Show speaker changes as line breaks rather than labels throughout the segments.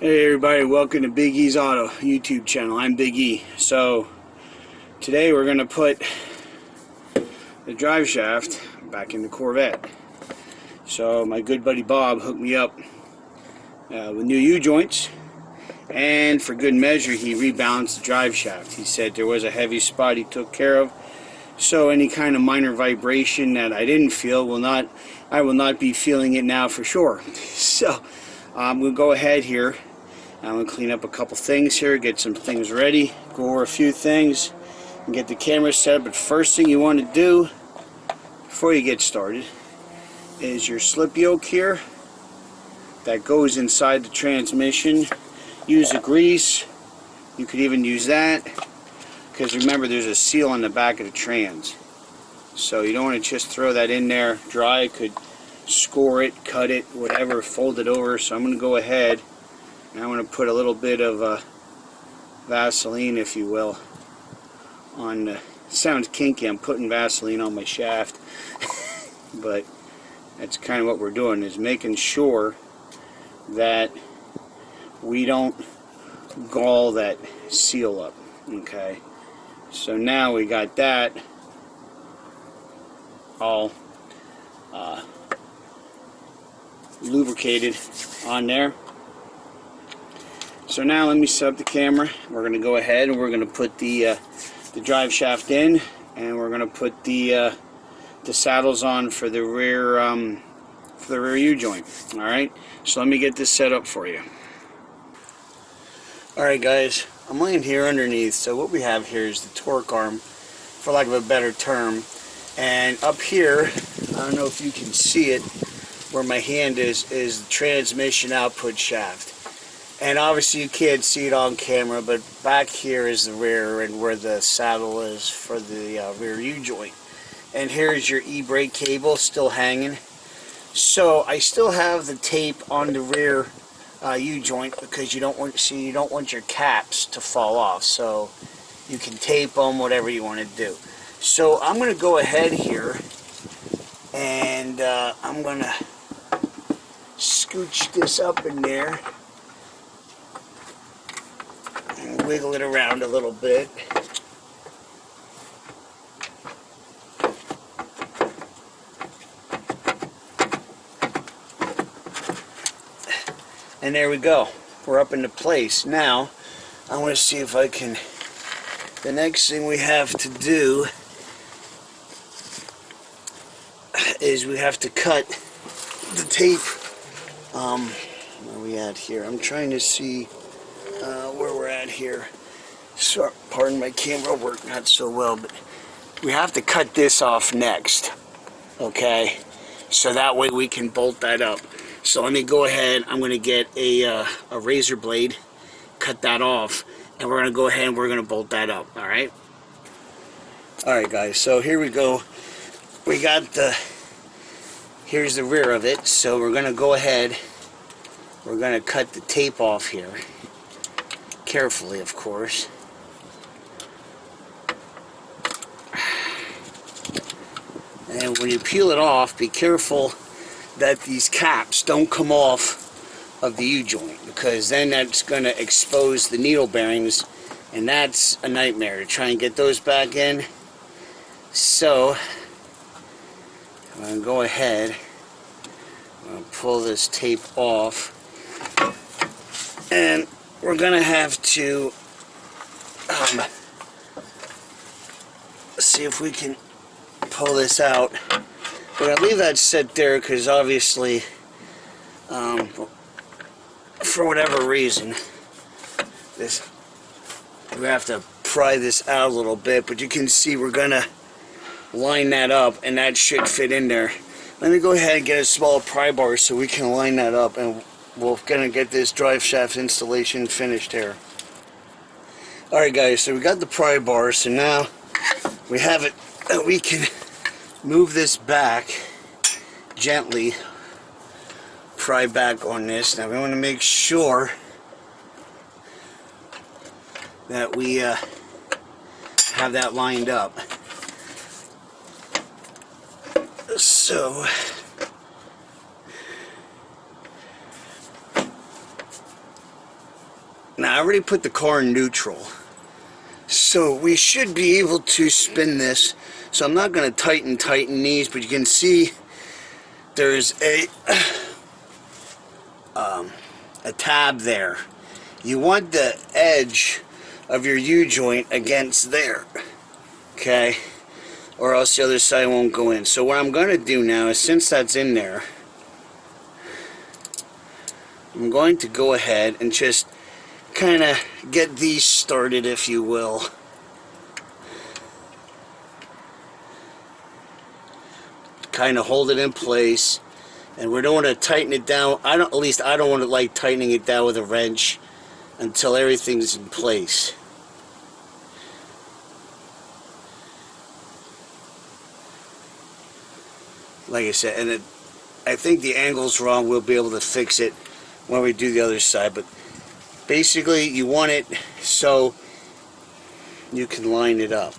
Hey everybody, welcome to Big E's Auto YouTube channel. I'm Big E. So today we're going to put the drive shaft back in the Corvette. So my good buddy Bob hooked me up with new U-joints, and for good measure he rebalanced the drive shaft. He said there was a heavy spot he took care of, so any kind of minor vibration that I didn't feel I will not be feeling it now for sure. So we'll go ahead here. I'm going to clean up a couple things here, get some things ready, go over a few things, and get the camera set up. But first thing you want to do before you get started is your slip yoke here that goes inside the transmission. Use a grease. You could even use that, because remember there's a seal on the back of the trans. So you don't want to just throw that in there dry. It could score it, cut it, whatever, fold it over. So I'm going to go ahead and I'm going to put a little bit of Vaseline, if you will, on the, sounds kinky, I'm putting Vaseline on my shaft, but that's kind of what we're doing, is making sure that we don't gall that seal up. Okay, so now we got that all lubricated on there. So now let me set up the camera. We're going to go ahead and we're going to put the drive shaft in, and we're going to put the saddles on for the rear U-joint. All right. So let me get this set up for you. All right, guys. I'm laying here underneath. So what we have here is the torque arm, for lack of a better term, and up here, I don't know if you can see it, where my hand is the transmission output shaft. And obviously you can't see it on camera, but back here is the rear and where the saddle is for the rear U-joint. And here's your e-brake cable still hanging. So I still have the tape on the rear U-joint, because you don't want your caps to fall off. So you can tape them, whatever you want to do. So I'm going to go ahead here and I'm going to scooch this up in there. Wiggle it around a little bit. And there we go. We're up into place. Now, I want to see if I can... The next thing we have to do is we have to cut the tape. Where are we at here? I'm trying to see where we're at here. So, pardon my camera work not so well, but we have to cut this off next. Okay, so that way we can bolt that up. So let me go ahead. I'm going to get a razor blade, cut that off, and we're going to go ahead and we're going to bolt that up. All right. All right, guys. So here we go. We got here's the rear of it. So we're going to go ahead. We're going to cut the tape off here. Carefully, of course. And when you peel it off, be careful that these caps don't come off of the U-joint, because then that's going to expose the needle bearings, and that's a nightmare to try and get those back in. So I'm going to go ahead, I'm going to pull this tape off, and we're going to have to see if we can pull this out. We're going to leave that set there because obviously, for whatever reason, we have to pry this out a little bit, but you can see we're going to line that up, and that should fit in there. Let me go ahead and get a small pry bar so we can line that up, and we're going to get this drive shaft installation finished here. Alright guys, so we got the pry bar, so now we have it, we can move this back gently, pry back on this. Now we want to make sure that we have that lined up. So Now I already put the car in neutral, so we should be able to spin this. So I'm not going to tighten these, but you can see there's a tab there. You want the edge of your U-joint against there, okay, or else the other side won't go in. So what I'm going to do now is, since that's in there, I'm going to go ahead and just kind of get these started, if you will. Kind of hold it in place, and we don't want to tighten it down. At least I don't want to like tightening it down with a wrench until everything's in place. Like I said, and I think the angle's wrong. We'll be able to fix it when we do the other side, but basically you want it so you can line it up.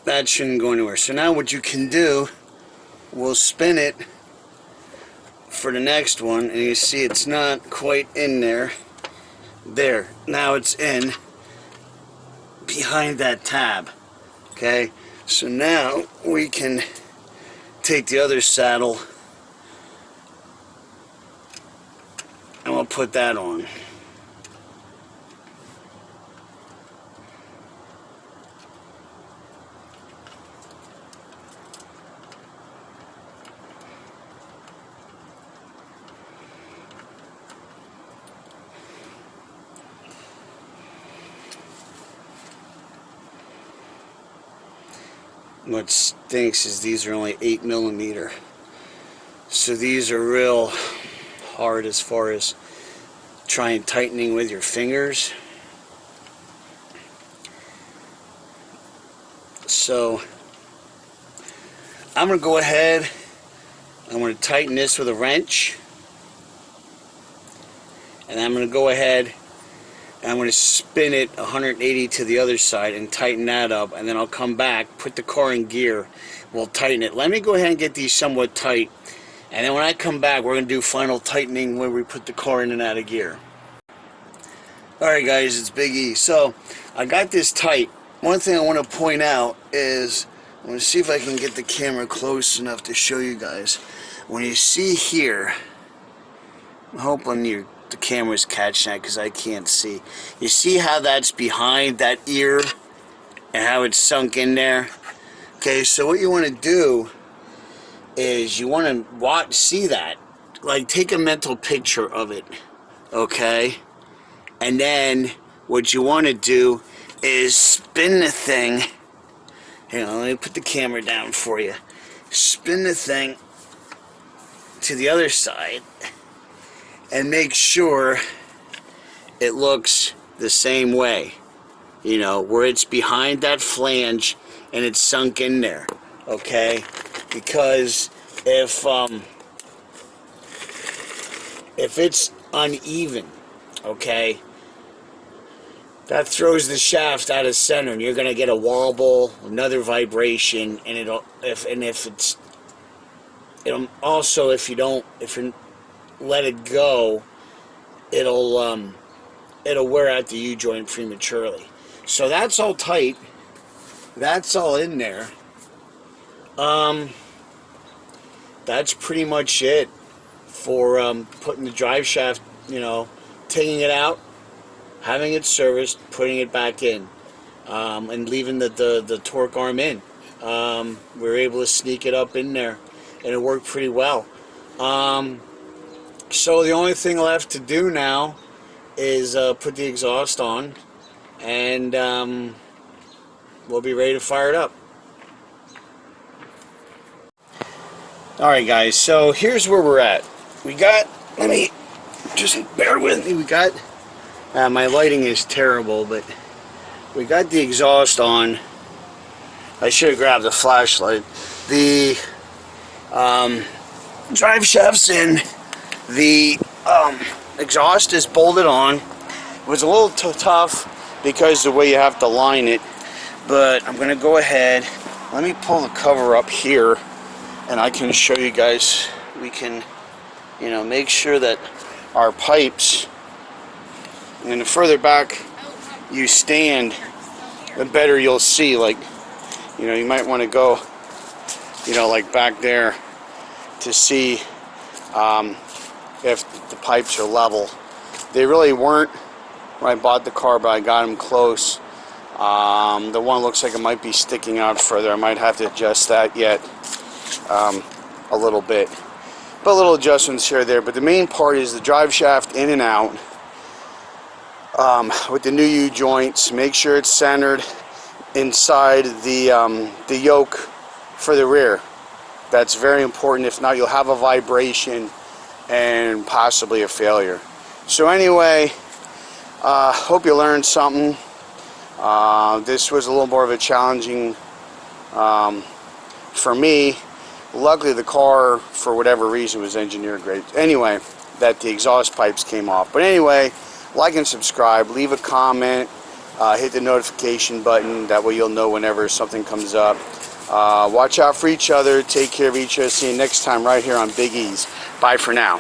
That shouldn't go anywhere. So now what you can do, we'll spin it for the next one, and you see it's not quite in there. There, now it's in behind that tab. Okay, so now we can take the other saddle and we'll put that on. What stinks is these are only 8mm, so these are real hard as far as trying tightening with your fingers. So I'm going to go ahead, I'm going to tighten this with a wrench, and I'm going to go ahead and I'm going to spin it 180 to the other side and tighten that up, and then I'll come back, put the car in gear, we'll tighten it. Let me go ahead and get these somewhat tight, and then when I come back we're going to do final tightening when we put the car in and out of gear. Alright guys, it's Big E. So I got this tight. One thing I want to point out is, I'm going to see if I can get the camera close enough to show you guys. When you see here, I'm hoping the camera's catching that because I can't see. You see how that's behind that ear and how it's sunk in there? Okay, so what you want to do is you want to see that. Like, take a mental picture of it, okay? And then what you want to do is spin the thing. Hang on, let me put the camera down for you. Spin the thing to the other side and make sure it looks the same way, you know, where it's behind that flange and it's sunk in there, okay? Because if it's uneven, okay, that throws the shaft out of center, and you're gonna get a wobble, another vibration, and it'll also, if you let it go, it'll wear out the U-joint prematurely. So that's all tight. That's all in there. That's pretty much it for putting the drive shaft, you know, taking it out, having it serviced, putting it back in, and leaving the torque arm in. We were able to sneak it up in there, and it worked pretty well. So the only thing left to do now is put the exhaust on, and we'll be ready to fire it up. Alright guys, so here's where we're at. We got, let me, just bear with me, we got, my lighting is terrible, but we got the exhaust on. I should have grabbed the flashlight. The drive shaft's in. The exhaust is bolted on. It was a little tough because the way you have to line it, but I'm gonna go ahead. Let me pull the cover up here, and I can show you guys. We can, you know, make sure that our pipes, and the further back you stand, the better you'll see. Like, you know, you might want to go, you know, like back there to see if the pipes are level. They really weren't when I bought the car, but I got them close. The one looks like it might be sticking out further. I might have to adjust that yet a little bit. But little adjustments here or there. But the main part is the drive shaft in and out with the new U-joints. Make sure it's centered inside the yoke for the rear. That's very important. If not, you'll have a vibration and possibly a failure. So anyway, hope you learned something. This was a little more of a challenging for me. Luckily the car, for whatever reason, was engineered great. Anyway, that the exhaust pipes came off. But anyway, like and subscribe, leave a comment, hit the notification button. That way you'll know whenever something comes up. Watch out for each other, take care of each other. See you next time right here on Big E's. Bye for now.